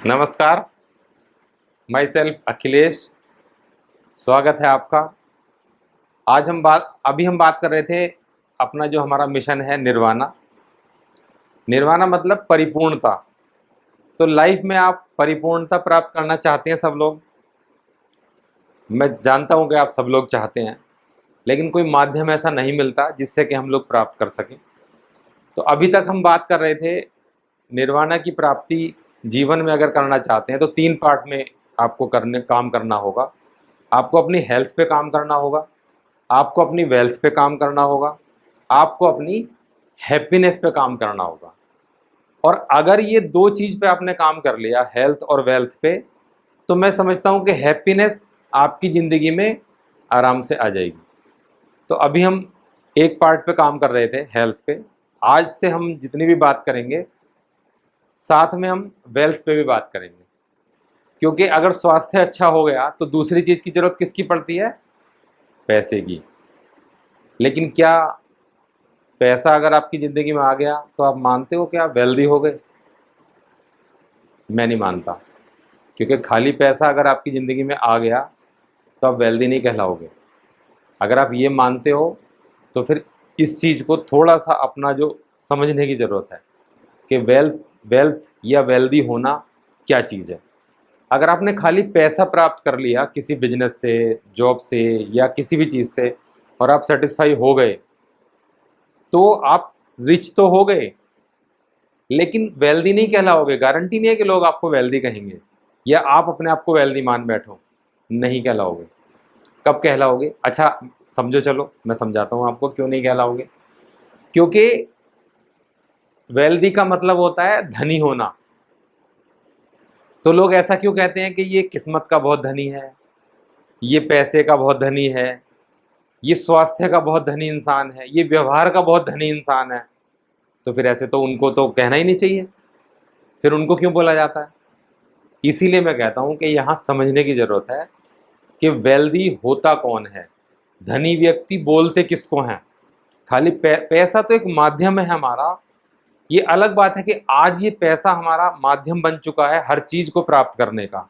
नमस्कार। My self Akhilesh. स्वागत है आपका। आज हम बात कर रहे थे अपना जो हमारा मिशन है निर्वाणा। निर्वाणा मतलब परिपूर्णता। तो लाइफ में आप परिपूर्णता प्राप्त करना चाहते हैं सब लोग। मैं जानता हूं कि आप सब लोग चाहते हैं, लेकिन कोई माध्यम ऐसा नहीं मिलता जिससे कि हम लोग प्राप्त कर सकें। तो अभी तक हम बात कर रहे थे निर्वाणा की प्राप्ति जीवन में अगर करना चाहते हैं तो 3 पार्ट में आपको काम करना होगा। आपको अपनी हेल्थ पे काम करना होगा, आपको अपनी वेल्थ पे काम करना होगा, आपको अपनी हैप्पीनेस पे काम करना होगा। और अगर ये 2 चीज़ पे आपने काम कर लिया, हेल्थ और वेल्थ पे, तो मैं समझता हूँ कि हैप्पीनेस आपकी ज़िंदगी में आराम से आ जाएगी। तो अभी हम एक पार्ट पे काम कर रहे थे, हेल्थ पे। आज से हम जितनी भी बात करेंगे, साथ में हम वेल्थ पे भी बात करेंगे। क्योंकि अगर स्वास्थ्य अच्छा हो गया तो दूसरी चीज़ की ज़रूरत किसकी पड़ती है? पैसे की। लेकिन क्या पैसा अगर आपकी ज़िंदगी में आ गया तो आप मानते हो कि आप वेल्दी हो गए? मैं नहीं मानता। क्योंकि खाली पैसा अगर आपकी ज़िंदगी में आ गया तो आप वेल्दी नहीं कहलाओगे। अगर आप ये मानते हो तो फिर इस चीज़ को थोड़ा सा अपना जो समझने की ज़रूरत है कि वेल्थ या वेल्दी होना क्या चीज़ है। अगर आपने खाली पैसा प्राप्त कर लिया किसी बिजनेस से, जॉब से या किसी भी चीज़ से, और आप सेटिस्फाई हो गए, तो आप रिच तो हो गए, लेकिन वेल्दी नहीं कहलाओगे। गारंटी नहीं है कि लोग आपको वेल्दी कहेंगे या आप अपने आप को वेल्दी मान बैठो। नहीं कहलाओगे। कब कहलाओगे? अच्छा समझो, चलो मैं समझाता हूँ आपको क्यों नहीं कहलाओगे। क्योंकि वेल्दी का मतलब होता है धनी होना। तो लोग ऐसा क्यों कहते हैं कि ये किस्मत का बहुत धनी है, ये पैसे का बहुत धनी है, ये स्वास्थ्य का बहुत धनी इंसान है, ये व्यवहार का बहुत धनी इंसान है? तो फिर ऐसे तो उनको तो कहना ही नहीं चाहिए। फिर उनको क्यों बोला जाता है? इसीलिए मैं कहता हूँ कि यहाँ समझने की ज़रूरत है कि वेल्दी होता कौन है, धनी व्यक्ति बोलते किसको हैं। खाली पैसा तो एक माध्यम है हमारा। ये अलग बात है कि आज ये पैसा हमारा माध्यम बन चुका है हर चीज़ को प्राप्त करने का।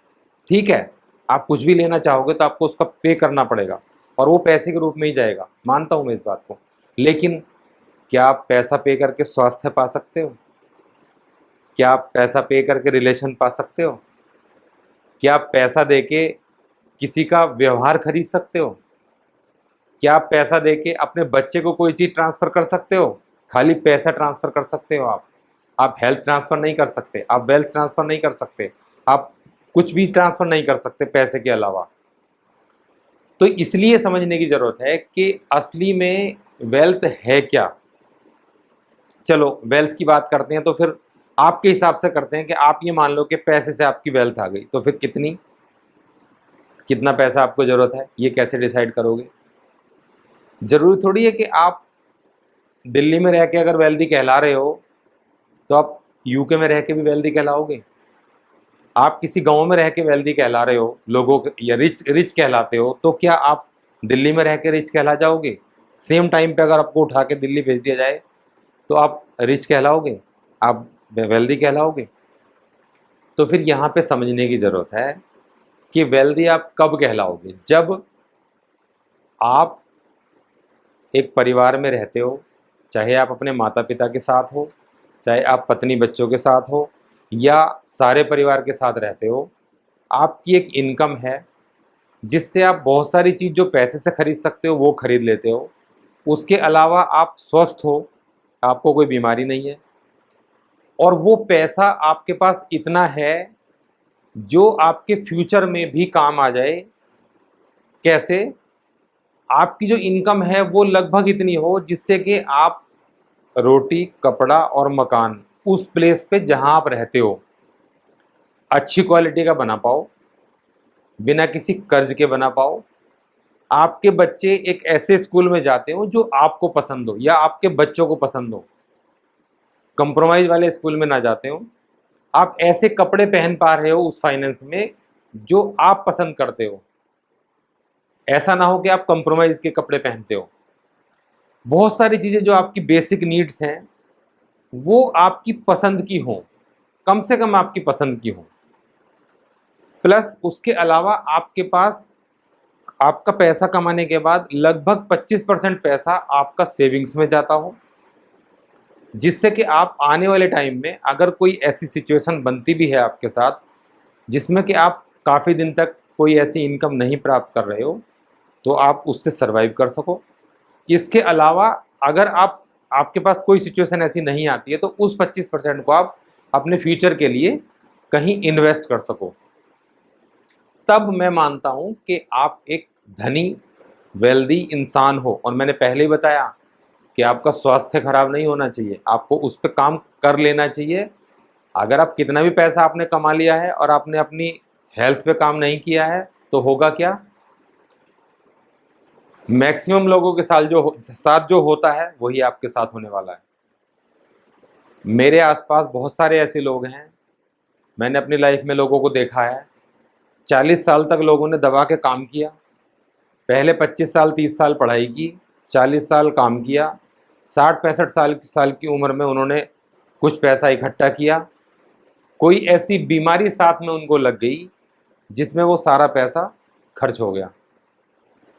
ठीक है, आप कुछ भी लेना चाहोगे तो आपको उसका पे करना पड़ेगा, और वो पैसे के रूप में ही जाएगा। मानता हूँ मैं इस बात को। लेकिन क्या आप पैसा पे करके स्वास्थ्य पा सकते हो? क्या आप पैसा पे करके रिलेशन पा सकते हो? क्या आप पैसा देके किसी का व्यवहार खरीद सकते हो? क्या आप पैसा देके अपने बच्चे को कोई चीज़ ट्रांसफ़र कर सकते हो? खाली पैसा ट्रांसफ़र कर सकते हो आप। आप हेल्थ ट्रांसफ़र नहीं कर सकते, आप वेल्थ ट्रांसफ़र नहीं कर सकते, आप कुछ भी ट्रांसफ़र नहीं कर सकते पैसे के अलावा। तो इसलिए समझने की ज़रूरत है कि असली में वेल्थ है क्या? चलो वेल्थ की बात करते हैं, तो फिर आपके हिसाब से करते हैं कि आप ये मान लो कि पैसे से आपकी वेल्थ आ गई, तो फिर कितना पैसा आपको ज़रूरत है, ये कैसे डिसाइड करोगे? ज़रूरी थोड़ी है कि आप दिल्ली में रह के अगर वेल्दी कहला रहे हो तो आप यूके में रह के भी वेल्दी कहलाओगे। आप किसी गांव में रह के वेल्दी कहला रहे हो, लोगों के या रिच रिच कहलाते हो, तो क्या आप दिल्ली में रह के रिच कहला जाओगे? सेम टाइम पे अगर आपको उठा के दिल्ली भेज दिया जाए तो आप रिच कहलाओगे? आप वेल्दी कहलाओगे? तो फिर यहाँ पे समझने की ज़रूरत है कि वेल्दी आप कब कहलाओगे? जब आप एक परिवार में रहते हो, चाहे आप अपने माता पिता के साथ हो, चाहे आप पत्नी बच्चों के साथ हो, या सारे परिवार के साथ रहते हो। आपकी एक इनकम है जिससे आप बहुत सारी चीज़ जो पैसे से खरीद सकते हो वो खरीद लेते हो। उसके अलावा आप स्वस्थ हो, आपको कोई बीमारी नहीं है, और वो पैसा आपके पास इतना है जो आपके फ्यूचर में भी काम आ जाए। कैसे? आपकी जो इनकम है वो लगभग इतनी हो जिससे कि आप रोटी, कपड़ा और मकान उस प्लेस पे जहां आप रहते हो अच्छी क्वालिटी का बना पाओ, बिना किसी कर्ज के बना पाओ। आपके बच्चे एक ऐसे स्कूल में जाते हो जो आपको पसंद हो या आपके बच्चों को पसंद हो, कंप्रोमाइज वाले स्कूल में ना जाते हो। आप ऐसे कपड़े पहन पा रहे हो उस फाइनेंस में जो आप पसंद करते हो। ऐसा ना हो कि आप कंप्रोमाइज के कपड़े पहनते हो। बहुत सारी चीज़ें जो आपकी बेसिक नीड्स हैं वो आपकी पसंद की हों, कम से कम आपकी पसंद की हों। प्लस उसके अलावा आपके पास आपका पैसा कमाने के बाद लगभग 25% पैसा आपका सेविंग्स में जाता हो, जिससे कि आप आने वाले टाइम में अगर कोई ऐसी सिचुएशन बनती भी है आपके साथ जिसमें कि आप काफ़ी दिन तक कोई ऐसी इनकम नहीं प्राप्त कर रहे हो, तो आप उससे सर्वाइव कर सको। इसके अलावा अगर आपके पास कोई सिचुएशन ऐसी नहीं आती है तो उस 25% को आप अपने फ्यूचर के लिए कहीं इन्वेस्ट कर सको। तब मैं मानता हूँ कि आप एक धनी वेल्दी इंसान हो। और मैंने पहले ही बताया कि आपका स्वास्थ्य खराब नहीं होना चाहिए, आपको उस पर काम कर लेना चाहिए। अगर आप कितना भी पैसा आपने कमा लिया है और आपने अपनी हेल्थ पे काम नहीं किया है तो होगा क्या? मैक्सिमम लोगों के साथ जो होता है वही आपके साथ होने वाला है। मेरे आसपास बहुत सारे ऐसे लोग हैं, मैंने अपनी लाइफ में लोगों को देखा है, 40 साल तक लोगों ने दबा के काम किया, पहले 25 साल 30 साल पढ़ाई की, 40 साल काम किया, 60-65 साल की उम्र में उन्होंने कुछ पैसा इकट्ठा किया, कोई ऐसी बीमारी साथ में उनको लग गई जिसमें वो सारा पैसा खर्च हो गया।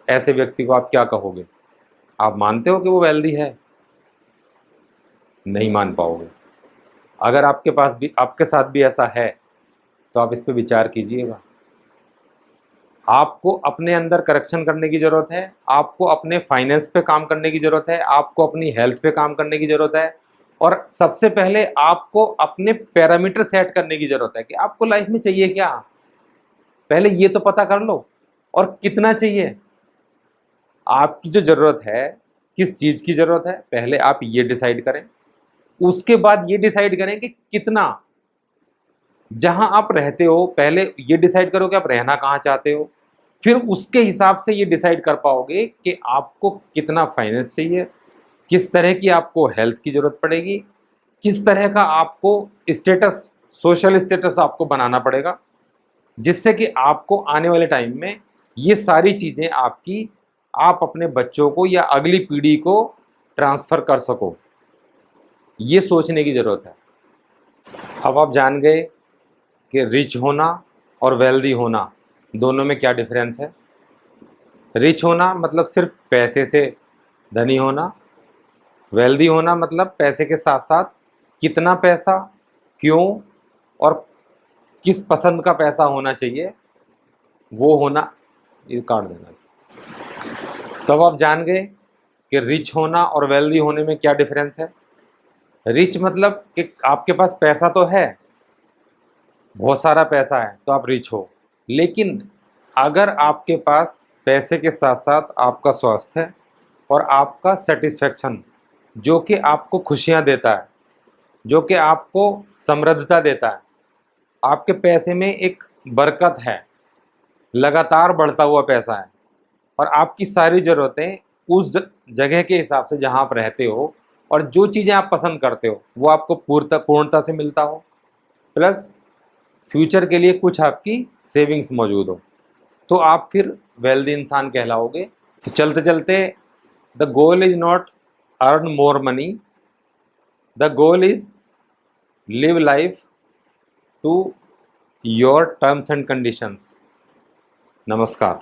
ऐसे व्यक्ति को आप क्या कहोगे? आप मानते हो कि वो वेल्दी है? नहीं मान पाओगे। अगर आपके साथ भी ऐसा है तो आप इस पे विचार कीजिएगा। आपको अपने अंदर करेक्शन करने की ज़रूरत है, आपको अपने फाइनेंस पे काम करने की ज़रूरत है, आपको अपनी हेल्थ पे काम करने की ज़रूरत है, और सबसे पहले आपको अपने पैरामीटर सेट करने की ज़रूरत है कि आपको लाइफ में चाहिए क्या। पहले ये तो पता कर लो, और कितना चाहिए। आपकी जो ज़रूरत है, किस चीज़ की ज़रूरत है, पहले आप ये डिसाइड करें। उसके बाद ये डिसाइड करें कि कितना। जहां आप रहते हो पहले ये डिसाइड करो कि आप रहना कहाँ चाहते हो, फिर उसके हिसाब से ये डिसाइड कर पाओगे कि आपको कितना फाइनेंस चाहिए, किस तरह की आपको हेल्थ की ज़रूरत पड़ेगी, किस तरह का आपको स्टेटस, सोशल स्टेटस आपको बनाना पड़ेगा, जिससे कि आपको आने वाले टाइम में ये सारी चीज़ें आप अपने बच्चों को या अगली पीढ़ी को ट्रांसफ़र कर सको। ये सोचने की ज़रूरत है। अब आप जान गए कि रिच होना और वेल्दी होना दोनों में क्या डिफरेंस है। रिच होना मतलब सिर्फ पैसे से धनी होना, वेल्दी होना मतलब पैसे के साथ साथ कितना पैसा, क्यों और किस पसंद का पैसा होना चाहिए, वो होना। ये काट देना चाहिए। तब आप जान गए कि रिच होना और वेल्दी होने में क्या डिफरेंस है। रिच मतलब कि आपके पास पैसा तो है, बहुत सारा पैसा है तो आप रिच हो, लेकिन अगर आपके पास पैसे के साथ साथ आपका स्वास्थ्य है और आपका सेटिस्फेक्शन, जो कि आपको खुशियाँ देता है, जो कि आपको समृद्धता देता है, आपके पैसे में एक बरकत है, लगातार बढ़ता हुआ पैसा है, और आपकी सारी ज़रूरतें उस जगह के हिसाब से जहाँ आप रहते हो और जो चीज़ें आप पसंद करते हो वो आपको पूर्णता से मिलता हो, प्लस फ्यूचर के लिए कुछ आपकी सेविंग्स मौजूद हो, तो आप फिर वेल्दी इंसान कहलाओगे। तो चलते चलते, the goal is not earn more money, the goal is live life to your terms and conditions. नमस्कार।